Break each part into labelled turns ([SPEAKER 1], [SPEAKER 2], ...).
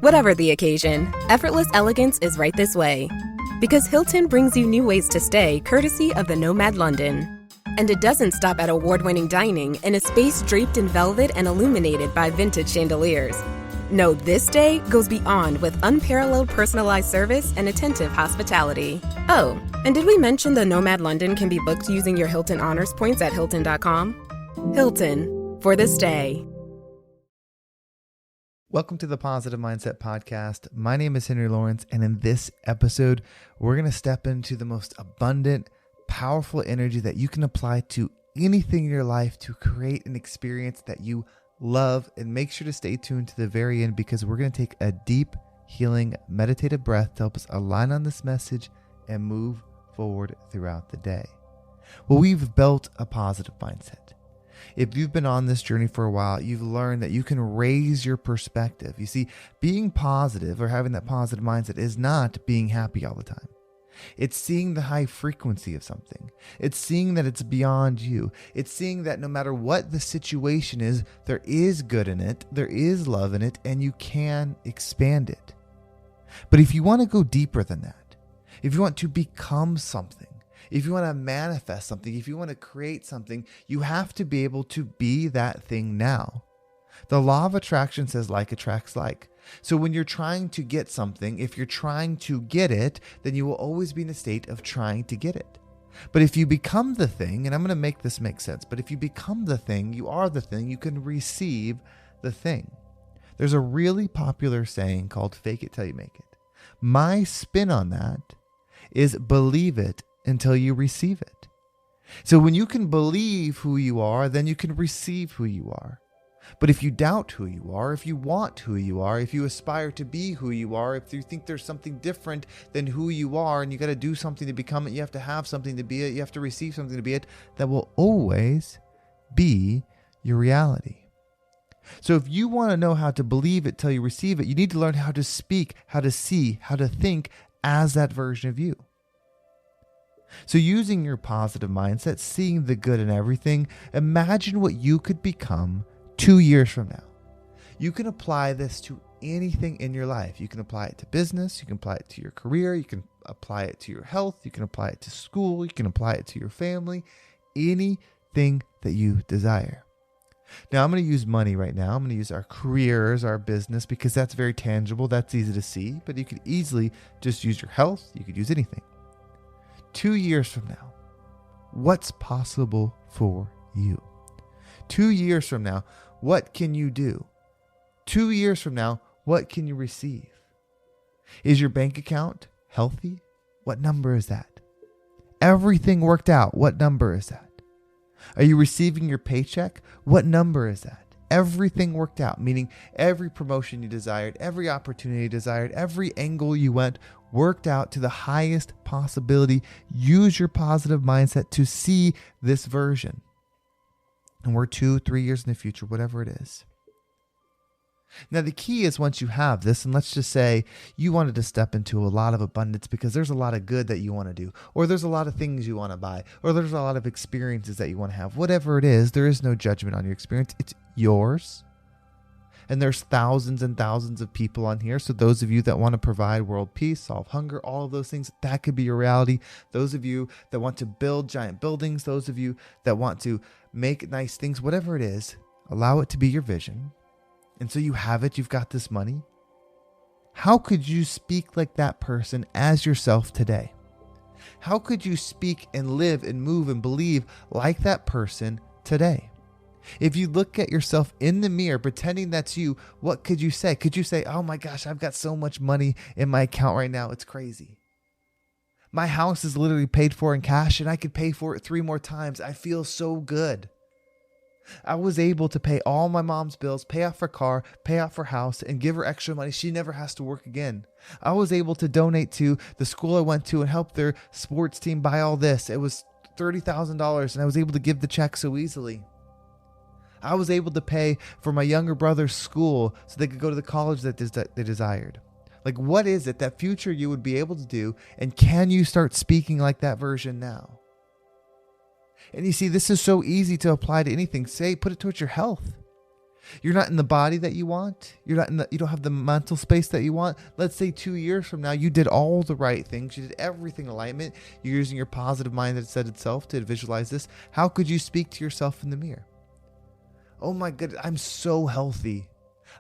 [SPEAKER 1] Whatever the occasion, effortless elegance is right this way. Because Hilton brings you new ways to stay courtesy of the Nomad London. And it doesn't stop at award-winning dining in a space draped in velvet and illuminated by vintage chandeliers. No, this day goes beyond with unparalleled personalized service and attentive hospitality. Oh, and did we mention the Nomad London can be booked using your Hilton Honors points at Hilton.com? Hilton, for the stay.
[SPEAKER 2] Welcome to the Positive Mindset Podcast. My name is Henry Lawrence, and in this episode, we're going to step into the most abundant, powerful energy that you can apply to anything in your life to create an experience that you love. And make sure to stay tuned to the very end because we're going to take a deep, healing, meditative breath to help us align on this message and move forward throughout the day. Well, we've built a positive mindset. If you've been on this journey for a while, you've learned that you can raise your perspective. You see, being positive or having that positive mindset is not being happy all the time. It's seeing the high frequency of something. It's seeing that it's beyond you. It's seeing that no matter what the situation is, there is good in it, there is love in it, and you can expand it. But if you want to go deeper than that, if you want to become something, if you want to manifest something, if you want to create something, you have to be able to be that thing now. The law of attraction says like attracts like. So when you're trying to get something, if you're trying to get it, then you will always be in a state of trying to get it. But if you become the thing, and I'm going to make this make sense, but if you become the thing, you are the thing, you can receive the thing. There's a really popular saying called fake it till you make it. My spin on that is believe it until you receive it. So when you can believe who you are, then you can receive who you are. But if you doubt who you are, if you want who you are, if you aspire to be who you are, if you think there's something different than who you are and you got to do something to become it, you have to have something to be it, you have to receive something to be it, that will always be your reality. So if you want to know how to believe it till you receive it, you need to learn how to speak, how to see, how to think as that version of you. So using your positive mindset, seeing the good in everything, imagine what you could become 2 years from now. You can apply this to anything in your life. You can apply it to business. You can apply it to your career. You can apply it to your health. You can apply it to school. You can apply it to your family. Anything that you desire. Now, I'm going to use money right now. I'm going to use our careers, our business, because that's very tangible. That's easy to see. But you could easily just use your health. You could use anything. 2 years from now, what's possible for you? 2 years from now, what can you do? 2 years from now, what can you receive? Is your bank account healthy? What number is that? Everything worked out. What number is that? Are you receiving your paycheck? What number is that? Everything worked out, meaning every promotion you desired, every opportunity you desired, every angle you went worked out to the highest possibility. Use your positive mindset to see this version. And we're 2-3 years in the future, whatever it is. Now, the key is once you have this, and let's just say you wanted to step into a lot of abundance because there's a lot of good that you want to do, or there's a lot of things you want to buy, or there's a lot of experiences that you want to have. Whatever it is, there is no judgment on your experience. It's yours. And there's thousands and thousands of people on here. So those of you that want to provide world peace, solve hunger, all of those things, that could be your reality. Those of you that want to build giant buildings, those of you that want to make nice things, whatever it is, allow it to be your vision. And so you have it, you've got this money. How could you speak like that person as yourself today? How could you speak and live and move and believe like that person today? If you look at yourself in the mirror, pretending that's you, what could you say? Could you say, oh my gosh, I've got so much money in my account right now, it's crazy. My house is literally paid for in cash and I could pay for it 3 more times. I feel so good. I was able to pay all my mom's bills, pay off her car, pay off her house, and give her extra money. She never has to work again. I was able to donate to the school I went to and help their sports team buy all this. It was $30,000 and I was able to give the check so easily. I was able to pay for my younger brother's school so they could go to the college that they desired. Like, what is it that future you would be able to do? And can you start speaking like that version now? And you see, this is so easy to apply to anything. Put it towards your health. You're not in the body that you want. You don't have the mental space that you want. Let's say 2 years from now, you did all the right things. You did everything in alignment. You're using your positive mind that said itself to visualize this. How could you speak to yourself in the mirror? Oh my goodness, I'm so healthy.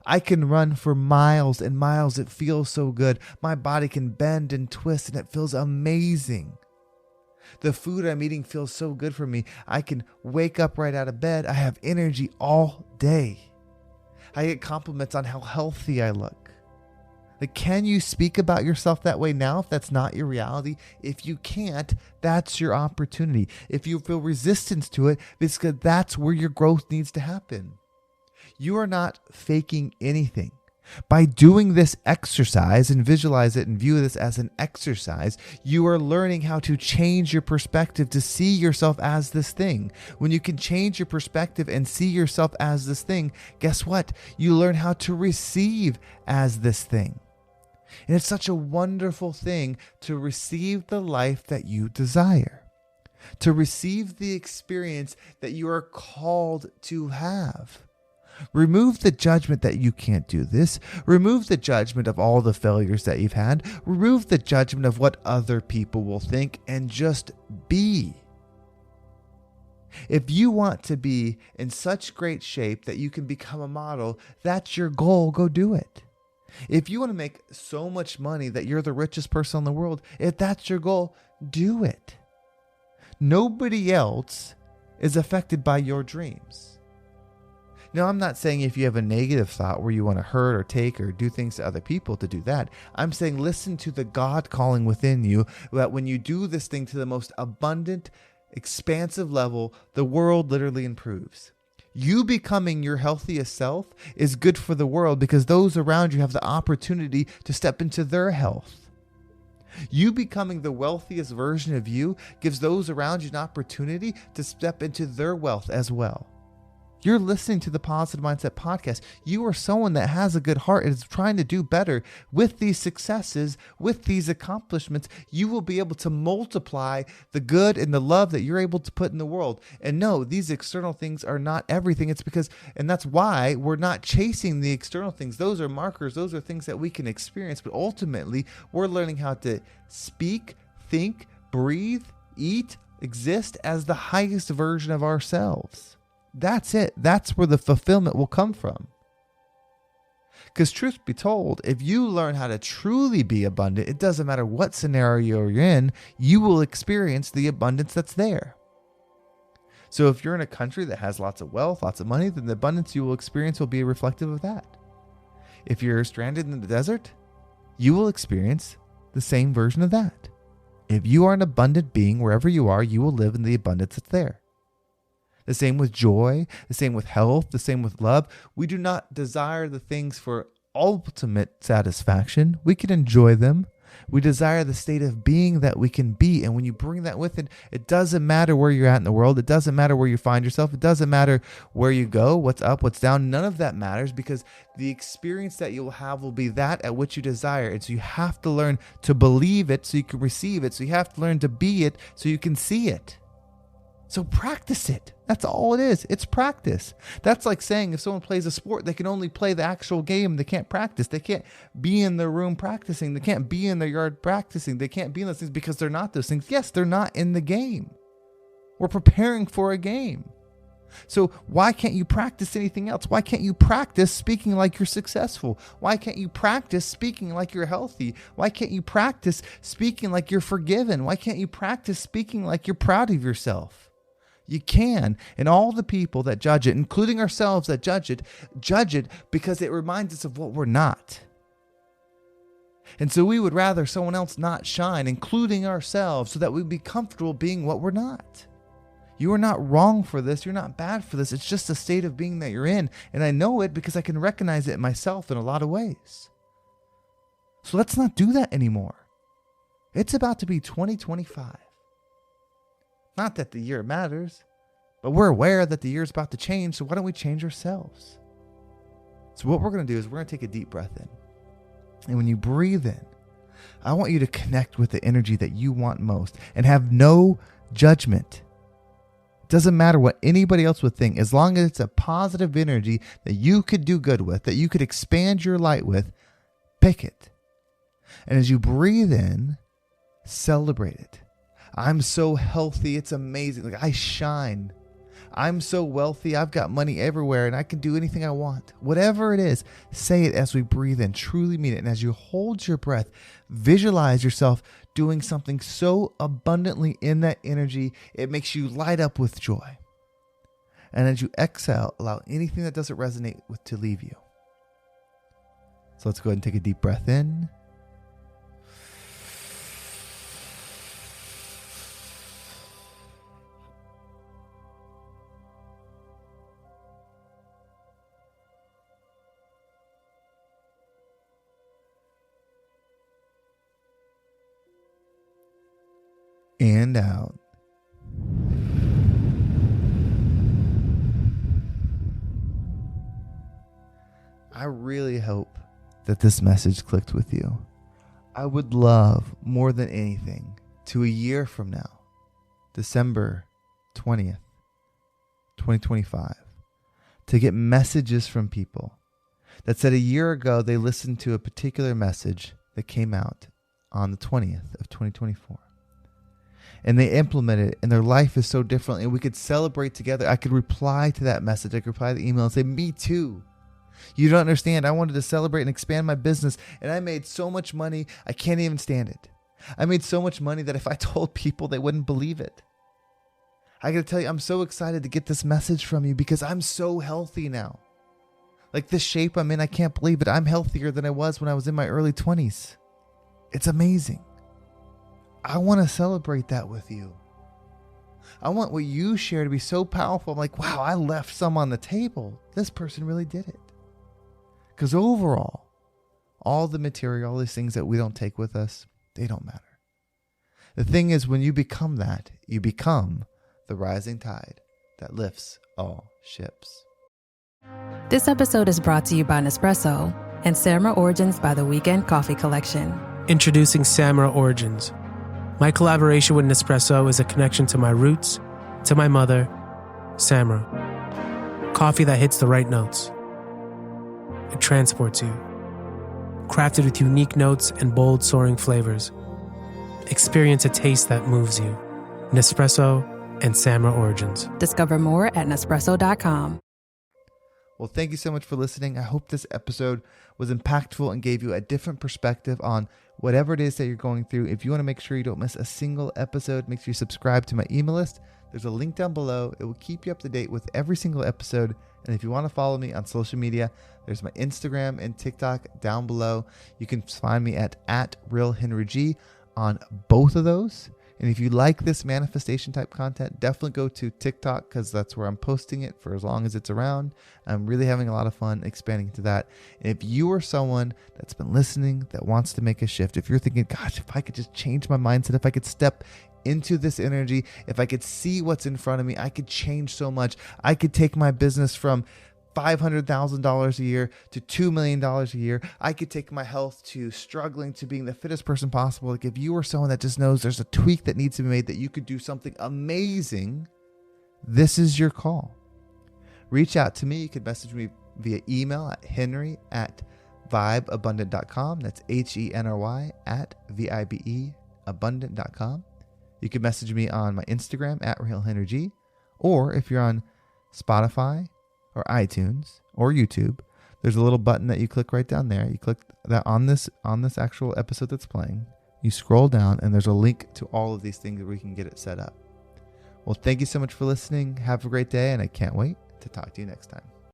[SPEAKER 2] I can run for miles and miles. It feels so good. My body can bend and twist and it feels amazing. The food I'm eating feels so good for me. I can wake up right out of bed. I have energy all day. I get compliments on how healthy I look. Like, can you speak about yourself that way now if that's not your reality? If you can't, that's your opportunity. If you feel resistance to it, it's because that's where your growth needs to happen. You are not faking anything. By doing this exercise and visualize it and view this as an exercise, you are learning how to change your perspective to see yourself as this thing. When you can change your perspective and see yourself as this thing, guess what? You learn how to receive as this thing. And it's such a wonderful thing to receive the life that you desire, to receive the experience that you are called to have. Remove the judgment that you can't do this. Remove the judgment of all the failures that you've had. Remove the judgment of what other people will think and just be. If you want to be in such great shape that you can become a model, that's your goal. Go do it. If you want to make so much money that you're the richest person in the world, if that's your goal, do it. Nobody else is affected by your dreams. Now, I'm not saying if you have a negative thought where you want to hurt or take or do things to other people to do that. I'm saying listen to the God calling within you, that when you do this thing to the most abundant, expansive level, the world literally improves. You becoming your healthiest self is good for the world because those around you have the opportunity to step into their health. You becoming the wealthiest version of you gives those around you an opportunity to step into their wealth as well. You're listening to the Positive Mindset Podcast. You are someone that has a good heart and is trying to do better. With these successes, with these accomplishments, you will be able to multiply the good and the love that you're able to put in the world. And no, these external things are not everything. It's because, and that's why we're not chasing the external things. Those are markers. Those are things that we can experience. But ultimately, we're learning how to speak, think, breathe, eat, exist as the highest version of ourselves. That's it. That's where the fulfillment will come from. Because truth be told, if you learn how to truly be abundant, it doesn't matter what scenario you're in, you will experience the abundance that's there. So if you're in a country that has lots of wealth, lots of money, then the abundance you will experience will be reflective of that. If you're stranded in the desert, you will experience the same version of that. If you are an abundant being, wherever you are, you will live in the abundance that's there. The same with joy, the same with health, the same with love. We do not desire the things for ultimate satisfaction. We can enjoy them. We desire the state of being that we can be. And when you bring that with it, it doesn't matter where you're at in the world. It doesn't matter where you find yourself. It doesn't matter where you go, what's up, what's down. None of that matters because the experience that you will have will be that at which you desire. And so you have to learn to believe it so you can receive it. So you have to learn to be it so you can see it. So practice it. That's all it is. It's practice. That's like saying if someone plays a sport, they can only play the actual game. They can't practice. They can't be in their room practicing. They can't be in their yard practicing. They can't be in those things because they're not those things. Yes, they're not in the game. We're preparing for a game. So why can't you practice anything else? Why can't you practice speaking like you're successful? Why can't you practice speaking like you're healthy? Why can't you practice speaking like you're forgiven? Why can't you practice speaking like you're proud of yourself? You can, and all the people that judge it, including ourselves that judge it because it reminds us of what we're not. And so we would rather someone else not shine, including ourselves, so that we'd be comfortable being what we're not. You are not wrong for this. You're not bad for this. It's just a state of being that you're in. And I know it because I can recognize it myself in a lot of ways. So let's not do that anymore. It's about to be 2025. Not that the year matters, but we're aware that the year is about to change, so why don't we change ourselves? So what we're going to do is we're going to take a deep breath in. And when you breathe in, I want you to connect with the energy that you want most and have no judgment Doesn't matter what anybody else would think. As long as it's a positive energy that you could do good with, that you could expand your light with, pick it. And as you breathe in, celebrate it. I'm so healthy. It's amazing. Like, I shine. I'm so wealthy. I've got money everywhere and I can do anything I want. Whatever it is, say it as we breathe in. Truly mean it. And as you hold your breath, visualize yourself doing something so abundantly in that energy, it makes you light up with joy. And as you exhale, allow anything that doesn't resonate with to leave you. So let's go ahead and take a deep breath in. And out. I really hope that this message clicked with you. I would love more than anything to a year from now, December 20th, 2025, to get messages from people that said a year ago they listened to a particular message that came out on the 20th of 2024. And they implemented it, and their life is so different, and we could celebrate together. I could reply to that message. I could reply to the email and say, me too. You don't understand. I wanted to celebrate and expand my business, and I made so much money, I can't even stand it. I made so much money that if I told people, they wouldn't believe it. I got to tell you, I'm so excited to get this message from you because I'm so healthy now. Like, this shape I'm in, I can't believe it. I'm healthier than I was when I was in my early 20s. It's amazing. I want to celebrate that with you. I want what you share to be so powerful. I'm like, wow, I left some on the table. This person really did it. Because overall, all the material, all these things that we don't take with us, they don't matter. The thing is, when you become that, you become the rising tide that lifts all ships.
[SPEAKER 3] This episode is brought to you by Nespresso and Samra Origins by the Weekend Coffee Collection.
[SPEAKER 4] Introducing Samra Origins. My collaboration with Nespresso is a connection to my roots, to my mother, Samra. Coffee that hits the right notes. It transports you. Crafted with unique notes and bold, soaring flavors. Experience a taste that moves you. Nespresso and Samra Origins.
[SPEAKER 3] Discover more at Nespresso.com.
[SPEAKER 2] Well, thank you so much for listening. I hope this episode was impactful and gave you a different perspective on whatever it is that you're going through. If you want to make sure you don't miss a single episode, make sure you subscribe to my email list. There's a link down below. It will keep you up to date with every single episode. And if you want to follow me on social media, there's my Instagram and TikTok down below. You can find me at @RealHenryG on both of those. And if you like this manifestation type content, definitely go to TikTok because that's where I'm posting it for as long as it's around. I'm really having a lot of fun expanding into that. And if you are someone that's been listening, that wants to make a shift, if you're thinking, gosh, if I could just change my mindset, if I could step into this energy, if I could see what's in front of me, I could change so much. I could take my business from $500,000 a year to $2 million a year. I could take my health to struggling to being the fittest person possible. Like, if you are someone that just knows there's a tweak that needs to be made, that you could do something amazing, this is your call. Reach out to me. You could message me via email at henry@vibeabundant.com. That's HENRY @VIBEabundant.com. You can message me on my Instagram @RealHenryG, or if you're on Spotify or iTunes or YouTube, there's a little button that you click right down there. You click that on this actual episode that's playing. You scroll down and there's a link to all of these things where we can get it set up. Well, thank you so much for listening. Have a great day, and I can't wait to talk to you next time.